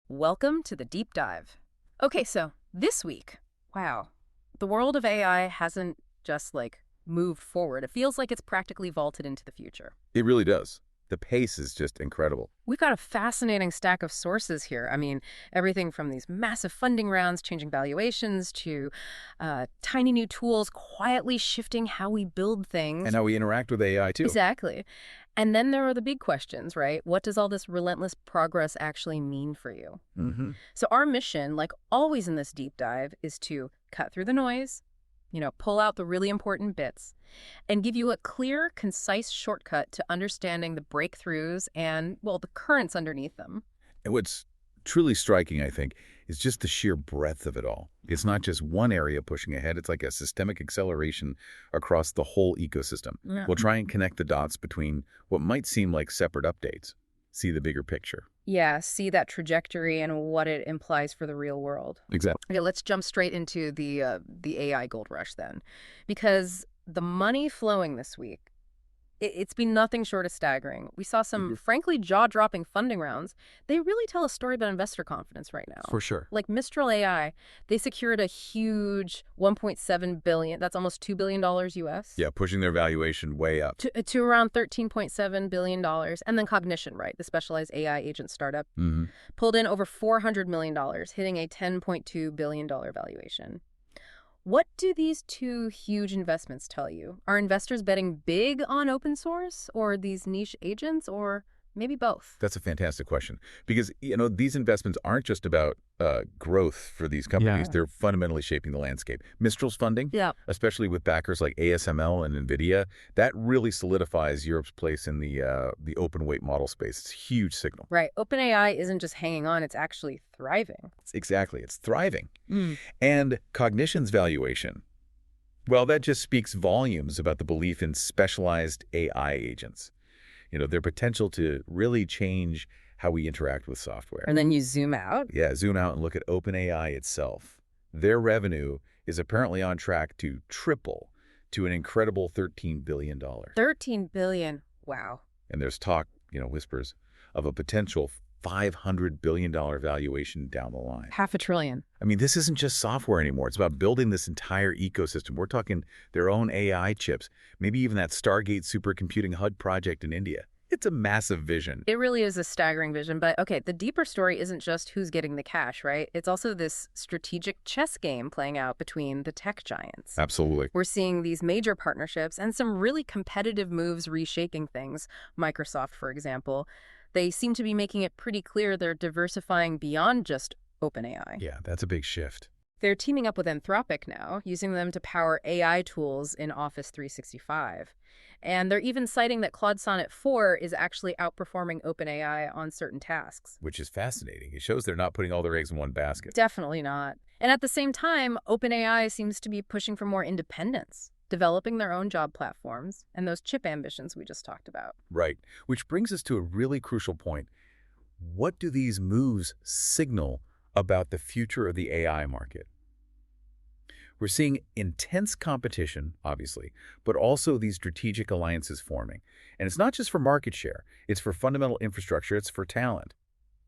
Welcome to the deep dive. Okay, so this week, wow, the world of AI hasn't just moved forward. It feels like it's practically vaulted into the future. It really does. The pace is just incredible. We've got a fascinating stack of sources here. I mean, everything from these massive funding rounds changing valuations to tiny new tools quietly shifting how we build things. And how we interact with AI, too. Exactly. And then there are the big questions, right? What does all this relentless progress actually mean for you? So our mission, like always in this deep dive, is to cut through the noise, pull out the really important bits, and give you a clear, concise shortcut to understanding the breakthroughs and, well, the currents underneath them. And what's truly striking, I think, is just the sheer breadth of it all. It's not just one area pushing ahead. It's like a systemic acceleration across the whole ecosystem. Yeah. We'll try and connect the dots between what might seem like separate updates, see the bigger picture. Yeah, see that trajectory and what it implies for the real world. Exactly. Okay, let's jump straight into the AI gold rush then. Because the money flowing this week, it's been nothing short of staggering. We saw some, frankly, jaw-dropping funding rounds. They really tell a story about investor confidence right now. For sure. Like Mistral AI, they secured a huge $1.7 billion, that's almost $2 billion US. Yeah, pushing their valuation way up. To around $13.7 billion. And then Cognition, right, the specialized AI agent startup, pulled in over $400 million, hitting a $10.2 billion valuation. What do these two huge investments tell you? Are investors betting big on open source or these niche agents, or maybe both? That's a fantastic question. Because, these investments aren't just about growth for these companies. Yeah. They're fundamentally shaping the landscape. Mistral's funding, especially with backers like ASML and Nvidia, that really solidifies Europe's place in the open weight model space. It's a huge signal. Right. OpenAI isn't just hanging on, it's actually thriving. Exactly. It's thriving. And Cognition's valuation, well, that just speaks volumes about the belief in specialized AI agents. Their potential to really change how we interact with software. And then you zoom out? Yeah, zoom out and look at OpenAI itself. Their revenue is apparently on track to triple to an incredible $13 billion. $13 billion. Wow. And there's talk, whispers, of a potential $500 billion valuation down the line. $500 billion. I mean, this isn't just software anymore. It's about building this entire ecosystem. We're talking their own AI chips, maybe even that Stargate supercomputing HUD project in India. It's a massive vision. It really is a staggering vision. But okay, the deeper story isn't just who's getting the cash, right? It's also this strategic chess game playing out between the tech giants. Absolutely. We're seeing these major partnerships and some really competitive moves reshaping things. Microsoft, for example, they seem to be making it pretty clear they're diversifying beyond just OpenAI. Yeah, that's a big shift. They're teaming up with Anthropic now, using them to power AI tools in Office 365. And they're even citing that Claude Sonnet 4 is actually outperforming OpenAI on certain tasks. Which is fascinating. It shows they're not putting all their eggs in one basket. Definitely not. And at the same time, OpenAI seems to be pushing for more independence, developing their own job platforms, and those chip ambitions we just talked about. Right. Which brings us to a really crucial point. What do these moves signal about the future of the AI market? We're seeing intense competition, obviously, but also these strategic alliances forming. And it's not just for market share. It's for fundamental infrastructure. It's for talent.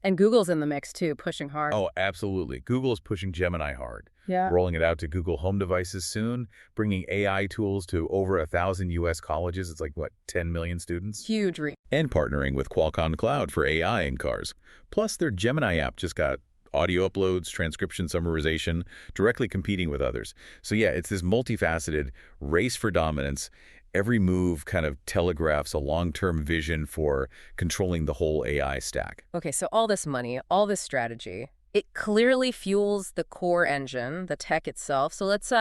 And Google's in the mix, too, pushing hard. Oh, absolutely. Google is pushing Gemini hard. Yeah. Rolling it out to Google Home devices soon, bringing AI tools to over 1,000 U.S. colleges. It's like, 10 million students? Huge reach. And partnering with Qualcomm Cloud for AI in cars. Plus, their Gemini app just got audio uploads, transcription summarization, directly competing with others. So yeah, it's this multifaceted race for dominance. Every move kind of telegraphs a long-term vision for controlling the whole AI stack. Okay, so all this money, all this strategy, it clearly fuels the core engine, the tech itself. So let's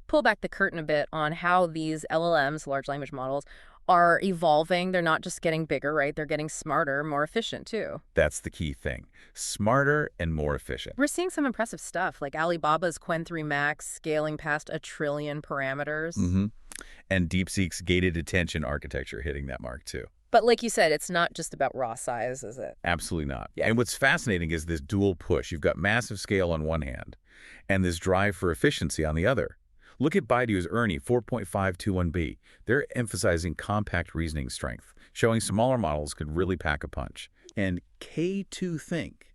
pull back the curtain a bit on how these LLMs, large language models, are evolving. They're not just getting bigger, right? They're getting smarter, more efficient, too. That's the key thing. Smarter and more efficient. We're seeing some impressive stuff, like Alibaba's Qwen 3 Max scaling past 1 trillion parameters. And DeepSeek's gated attention architecture hitting that mark, too. But like you said, it's not just about raw size, is it? Absolutely not. Yeah. And what's fascinating is this dual push. You've got massive scale on one hand and this drive for efficiency on the other. Look at Baidu's ERNIE 4.521b. They're emphasizing compact reasoning strength, showing smaller models could really pack a punch. And K2 Think,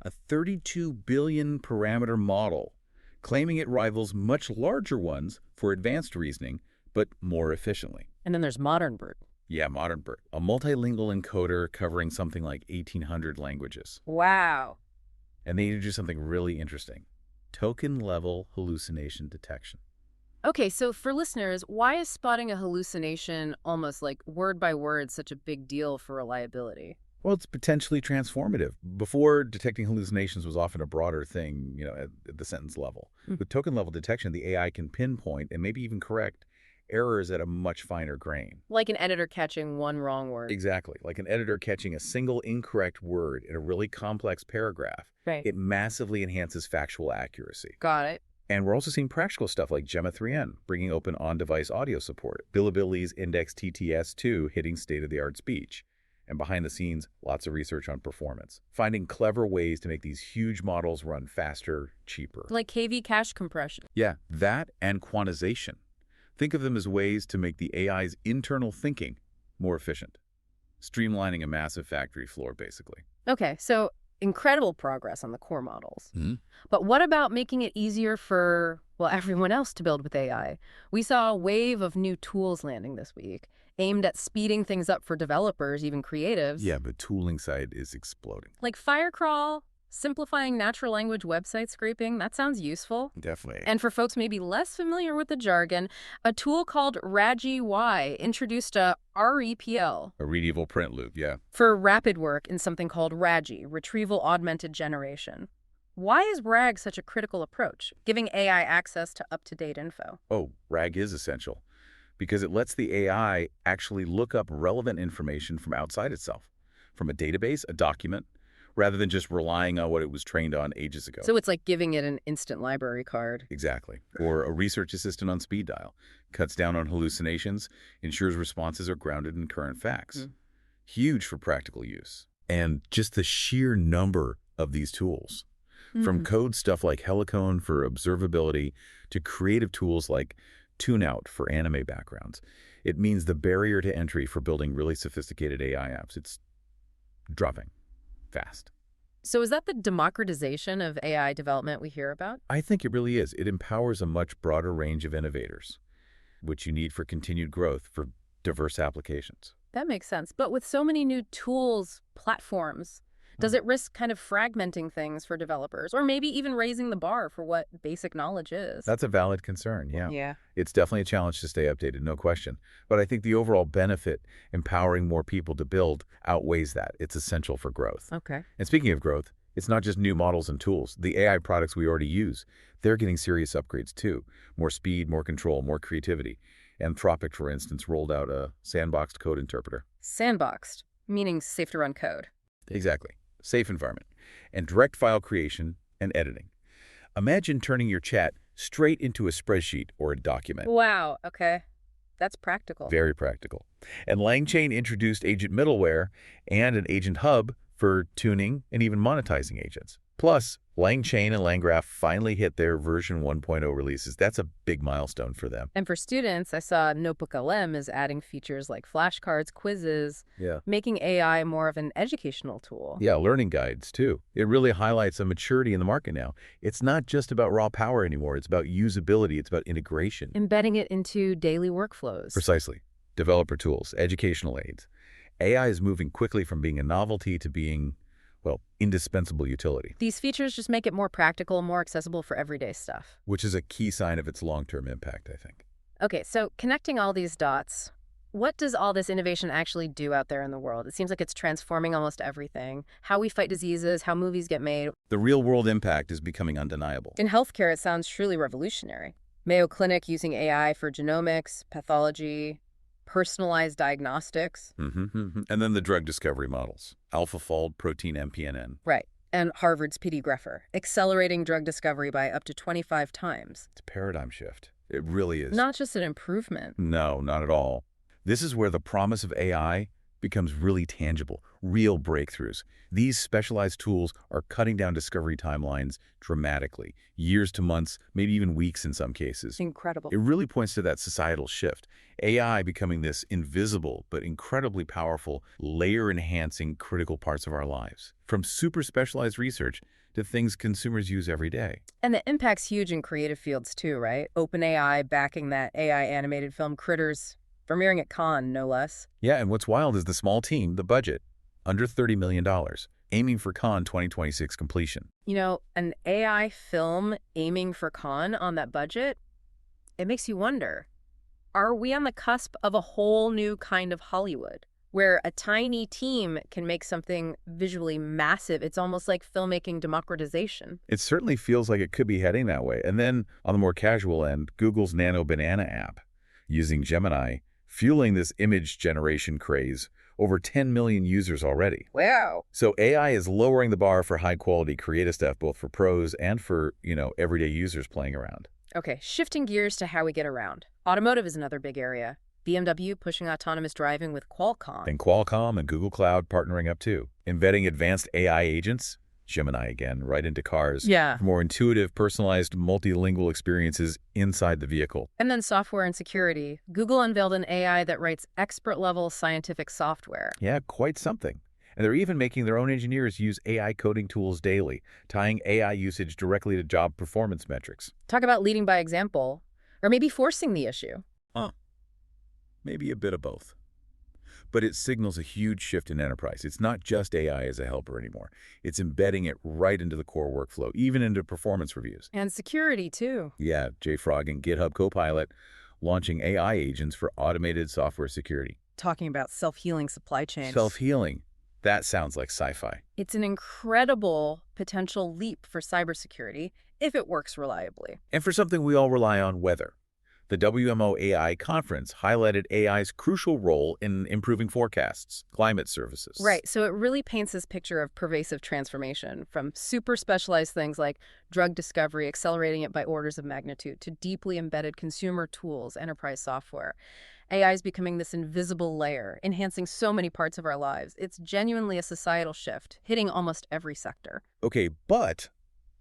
a 32 billion parameter model, claiming it rivals much larger ones for advanced reasoning, but more efficiently. And then there's ModernBERT. Yeah, ModernBERT, a multilingual encoder covering something like 1,800 languages. Wow. And they introduced something really interesting: token-level hallucination detection. Okay, so for listeners, why is spotting a hallucination almost like word by word such a big deal for reliability? Well, it's potentially transformative. Before, detecting hallucinations was often a broader thing, at the sentence level. With token-level detection, the AI can pinpoint and maybe even correct errors at a much finer grain. Like an editor catching one wrong word. Exactly. Like an editor catching a single incorrect word in a really complex paragraph. Right. It massively enhances factual accuracy. Got it. And we're also seeing practical stuff like Gemma 3N, bringing open on-device audio support, Bilibili's Index TTS2 hitting state-of-the-art speech. And behind the scenes, lots of research on performance, finding clever ways to make these huge models run faster, cheaper. Like KV cache compression. Yeah, that and quantization. Think of them as ways to make the AI's internal thinking more efficient, streamlining a massive factory floor, basically. Okay, so incredible progress on the core models. But what about making it easier for, well, everyone else to build with AI? We saw a wave of new tools landing this week, aimed at speeding things up for developers, even creatives. Yeah, but tooling side is exploding. Like Firecrawl, simplifying natural language website scraping, that sounds useful. Definitely. And for folks maybe less familiar with the jargon, a tool called RAGY introduced a REPL. A readable print loop, yeah. For rapid work in something called RAGY, Retrieval Augmented Generation. Why is RAG such a critical approach, giving AI access to up-to-date info? Oh, RAG is essential because it lets the AI actually look up relevant information from outside itself, from a database, a document, rather than just relying on what it was trained on ages ago. So it's like giving it an instant library card. Exactly. Or a research assistant on speed dial. Cuts down on hallucinations, ensures responses are grounded in current facts. Huge for practical use. And just the sheer number of these tools, from code stuff like Helicone for observability to creative tools like TuneOut for anime backgrounds, it means the barrier to entry for building really sophisticated AI apps, it's dropping fast. So is that the democratization of AI development we hear about? I think it really is. It empowers a much broader range of innovators, which you need for continued growth for diverse applications. That makes sense. But with so many new tools, platforms, does it risk kind of fragmenting things for developers or maybe even raising the bar for what basic knowledge is? That's a valid concern, yeah. Yeah. It's definitely a challenge to stay updated, no question. But I think the overall benefit, empowering more people to build, outweighs that. It's essential for growth. Okay. And speaking of growth, it's not just new models and tools. The AI products we already use, they're getting serious upgrades too. More speed, more control, more creativity. Anthropic, for instance, rolled out a sandboxed code interpreter. Sandboxed, meaning safe to run code. Exactly. Safe environment. And direct file creation and editing. Imagine turning your chat straight into a spreadsheet or a document. Wow. Okay. That's practical. Very practical. And LangChain introduced agent middleware and an agent hub for tuning and even monetizing agents. Plus, LangChain and LangGraph finally hit their version 1.0 releases. That's a big milestone for them. And for students, I saw Notebook LM is adding features like flashcards, quizzes, making AI more of an educational tool. Yeah, learning guides, too. It really highlights a maturity in the market now. It's not just about raw power anymore. It's about usability. It's about integration. Embedding it into daily workflows. Precisely. Developer tools, educational aids. AI is moving quickly from being a novelty to being, well, indispensable utility. These features just make it more practical, more accessible for everyday stuff. Which is a key sign of its long-term impact, I think. Okay, so connecting all these dots, what does all this innovation actually do out there in the world? It seems like it's transforming almost everything. How we fight diseases, how movies get made. The real-world impact is becoming undeniable. In healthcare, it sounds truly revolutionary. Mayo Clinic using AI for genomics, pathology, personalized diagnostics. And then the drug discovery models. AlphaFold, Protein MPNN. Right. And Harvard's PD Greffer, accelerating drug discovery by up to 25 times. It's a paradigm shift. It really is. Not just an improvement. No, not at all. This is where the promise of AI becomes really tangible, real breakthroughs. These specialized tools are cutting down discovery timelines dramatically, years to months, maybe even weeks in some cases. Incredible. It really points to that societal shift. AI becoming this invisible but incredibly powerful, layer-enhancing critical parts of our lives. From super specialized research to things consumers use every day. And the impact's huge in creative fields too, right? OpenAI backing that AI animated film Critters, premiering at Cannes, no less. Yeah, and what's wild is the small team, the budget, under $30 million, aiming for Cannes 2026 completion. You know, an AI film aiming for Cannes on that budget, it makes you wonder, are we on the cusp of a whole new kind of Hollywood, where a tiny team can make something visually massive? It's almost like filmmaking democratization. It certainly feels like it could be heading that way. And then, on the more casual end, Google's Nano Banana app, using Gemini, fueling this image generation craze. Over 10 million users already. Wow. So AI is lowering the bar for high-quality creative stuff, both for pros and for, everyday users playing around. Okay, shifting gears to how we get around. Automotive is another big area. BMW pushing autonomous driving with Qualcomm. Then Qualcomm and Google Cloud partnering up too. Embedding advanced AI agents, Gemini again, right into cars. Yeah. For more intuitive, personalized, multilingual experiences inside the vehicle. And then software and security. Google unveiled an AI that writes expert-level scientific software. Yeah, quite something. And they're even making their own engineers use AI coding tools daily, tying AI usage directly to job performance metrics. Talk about leading by example, or maybe forcing the issue. Maybe a bit of both. But it signals a huge shift in enterprise. It's not just AI as a helper anymore. It's embedding it right into the core workflow, even into performance reviews. And security, too. Yeah, JFrog and GitHub Copilot launching AI agents for automated software security. Talking about self-healing supply chains. Self-healing. That sounds like sci-fi. It's an incredible potential leap for cybersecurity if it works reliably. And for something we all rely on, weather. The WMO AI conference highlighted AI's crucial role in improving forecasts, climate services. Right, so it really paints this picture of pervasive transformation, from super specialized things like drug discovery, accelerating it by orders of magnitude, to deeply embedded consumer tools, enterprise software. AI is becoming this invisible layer, enhancing so many parts of our lives. It's genuinely a societal shift, hitting almost every sector. Okay, but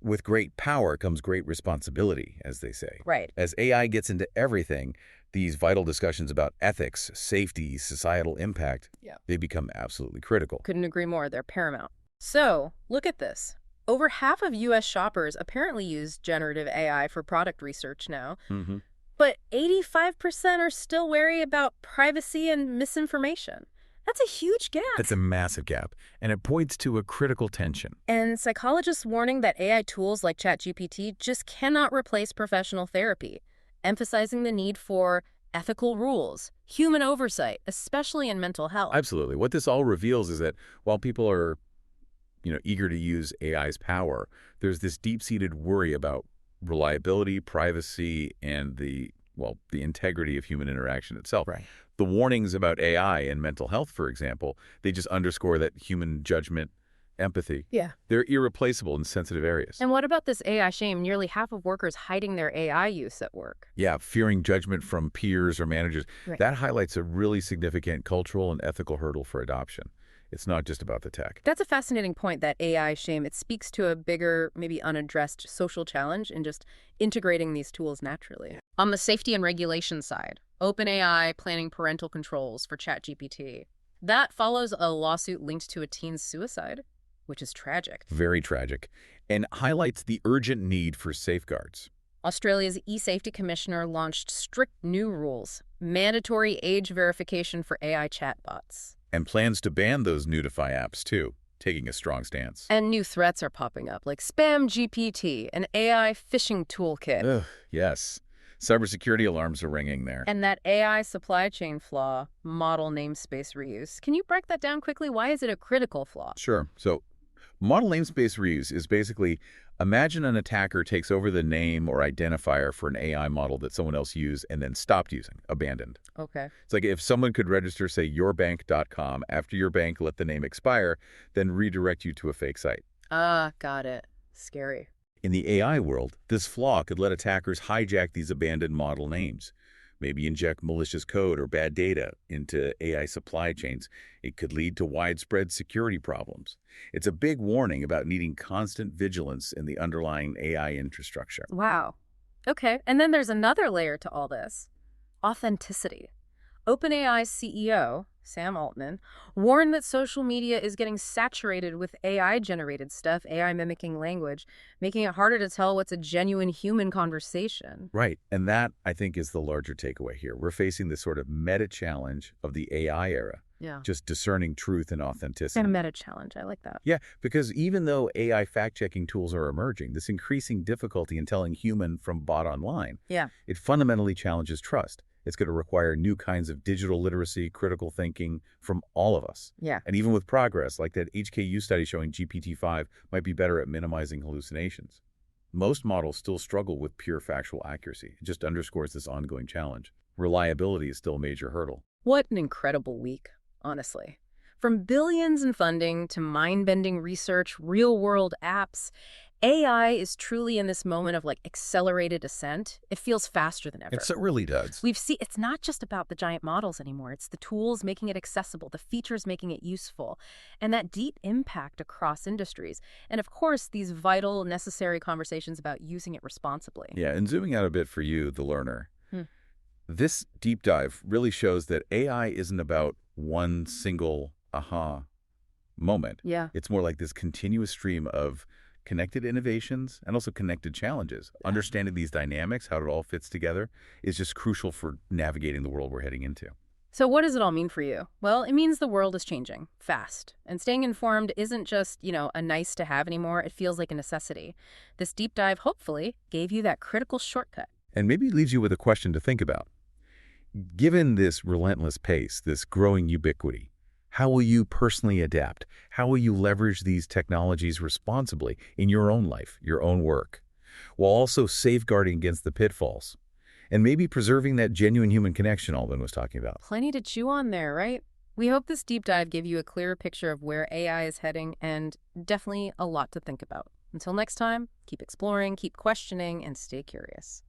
with great power comes great responsibility, as they say. Right. As AI gets into everything, these vital discussions about ethics, safety, societal impact, they become absolutely critical. Couldn't agree more. They're paramount. So, look at this. Over half of U.S. shoppers apparently use generative AI for product research now. Mm-hmm. But 85% are still wary about privacy and misinformation. That's a huge gap. That's a massive gap, and it points to a critical tension. And psychologists warning that AI tools like ChatGPT just cannot replace professional therapy, emphasizing the need for ethical rules, human oversight, especially in mental health. Absolutely. What this all reveals is that while people are, eager to use AI's power, there's this deep-seated worry about reliability, privacy, and the integrity of human interaction itself. Right. The warnings about AI and mental health, for example, they just underscore that human judgment, empathy, they're irreplaceable in sensitive areas. And what about this AI shame? Nearly half of workers hiding their AI use at work. Yeah, fearing judgment from peers or managers. Right. That highlights a really significant cultural and ethical hurdle for adoption. It's not just about the tech. That's a fascinating point, that AI shame. It speaks to a bigger, maybe unaddressed social challenge in just integrating these tools naturally. On the safety and regulation side, OpenAI planning parental controls for ChatGPT. That follows a lawsuit linked to a teen's suicide, which is tragic. Very tragic, and highlights the urgent need for safeguards. Australia's e-safety commissioner launched strict new rules, mandatory age verification for AI chatbots. And plans to ban those Nudify apps, too, taking a strong stance. And new threats are popping up, like SpamGPT, an AI phishing toolkit. Ugh, yes. Cybersecurity alarms are ringing there. And that AI supply chain flaw, model namespace reuse. Can you break that down quickly? Why is it a critical flaw? Sure. So, model namespace reuse is basically, imagine an attacker takes over the name or identifier for an AI model that someone else used and then stopped using, abandoned. Okay. It's like if someone could register, say, yourbank.com after your bank let the name expire, then redirect you to a fake site. Ah, got it. Scary. In the AI world, this flaw could let attackers hijack these abandoned model names, maybe inject malicious code or bad data into AI supply chains. It could lead to widespread security problems. It's a big warning about needing constant vigilance in the underlying AI infrastructure. Wow. Okay, and then there's another layer to all this. Authenticity. OpenAI's CEO, Sam Altman, warned that social media is getting saturated with AI-generated stuff, AI mimicking language, making it harder to tell what's a genuine human conversation. Right. And that, I think, is the larger takeaway here. We're facing this sort of meta challenge of the AI era. Yeah. Just discerning truth and authenticity. And a meta challenge. I like that. Yeah, because even though AI fact-checking tools are emerging, this increasing difficulty in telling human from bot online, it fundamentally challenges trust. It's going to require new kinds of digital literacy, critical thinking from all of us. Yeah. And even with progress, like that HKU study showing GPT-5 might be better at minimizing hallucinations. Most models still struggle with pure factual accuracy. It just underscores this ongoing challenge. Reliability is still a major hurdle. What an incredible week, honestly. From billions in funding to mind-bending research, real-world apps, AI is truly in this moment of accelerated ascent. It feels faster than ever. It really does. It's not just about the giant models anymore. It's the tools making it accessible, the features making it useful, and that deep impact across industries. And of course, these vital, necessary conversations about using it responsibly. Yeah, and zooming out a bit for you, the learner, this deep dive really shows that AI isn't about one single aha moment. Yeah. It's more like this continuous stream of connected innovations and also connected challenges. Understanding these dynamics, how it all fits together, is just crucial for navigating the world we're heading into. So what does it all mean for you? Well, it means the world is changing fast. And staying informed isn't just, a nice to have anymore. It feels like a necessity. This deep dive, hopefully, gave you that critical shortcut. And maybe it leaves you with a question to think about. Given this relentless pace, this growing ubiquity, how will you personally adapt? How will you leverage these technologies responsibly in your own life, your own work, while also safeguarding against the pitfalls and maybe preserving that genuine human connection Alvin was talking about? Plenty to chew on there, right? We hope this deep dive gave you a clearer picture of where AI is heading and definitely a lot to think about. Until next time, keep exploring, keep questioning, and stay curious.